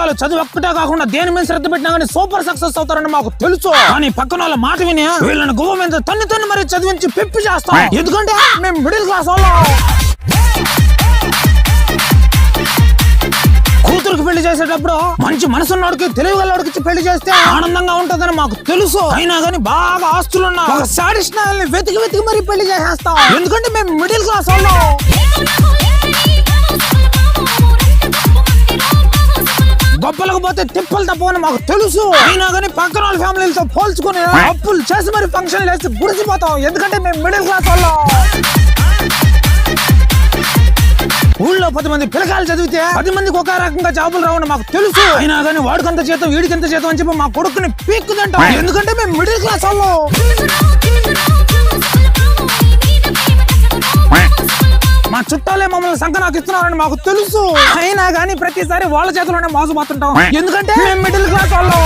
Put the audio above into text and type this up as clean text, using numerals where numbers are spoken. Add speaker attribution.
Speaker 1: పిల్లగాళ్ళు చదువు ఒక్కటే కాకుండా దేని మీద శ్రద్ధ పెట్టినా కానీ సూపర్ సక్సెస్ అవుతారని మాకు తెలుసు. కానీ పక్కన వాళ్ళ మాట విని వీళ్ళని గువ్వ మీద తన్ని మరి చదివించి పెంపి చేస్తాం. ఎందుకంటే మేము మిడిల్ క్లాస్ వాళ్ళం. కూతురుకి పెళ్లి చేసేటప్పుడు మంచి మనసున్నోడికి తెలివిగలవాడికి పెళ్లి చేస్తే ఆనందంగా ఉంటదని మాకు తెలుసు. అయినా కానీ బాగా ఆస్తులున్న ఒక సాడిస్ట్ ని వెతికి మరి పెళ్లి చేసేస్తాం. ఎందుకంటే మేము మిడిల్ క్లాస్ వాళ్ళం. గొప్పలకు పోతే తిప్పలు తప్పని మాకు తెలుసు. అయినా కానీ పక్కన వాళ్ళ ఫ్యామిలీలతో పోల్చుకుని అప్పులు చేసి మరి ఫంక్షన్లు వేసి గుడిసిపోతాం. ఎందుకంటే మేము మిడిల్ క్లాస్ వాళ్ళం. ఊళ్ళో 10 మంది పిల్లకాయలు చదివితే 10 మందికి ఒక రకంగా జాబులు రావని మాకు తెలుసు. అయినా కానీ వాడికంత జీతం వీడికంత జీతం అని చెప్పి మా కొడుకుని పీక్కుదంటాం. ఎందుకంటే మేము మిడిల్ క్లాస్ వాళ్ళం. మా చుట్టాలే మమ్మల్ని సంకనాకి ఇస్తున్నారని మాకు తెలుసు. అయినా కానీ ప్రతిసారి వాళ్ళ చేతిలోనే మోసపోతుంటాం. ఎందుకంటే మేము మిడిల్ క్లాస్ వాళ్ళం.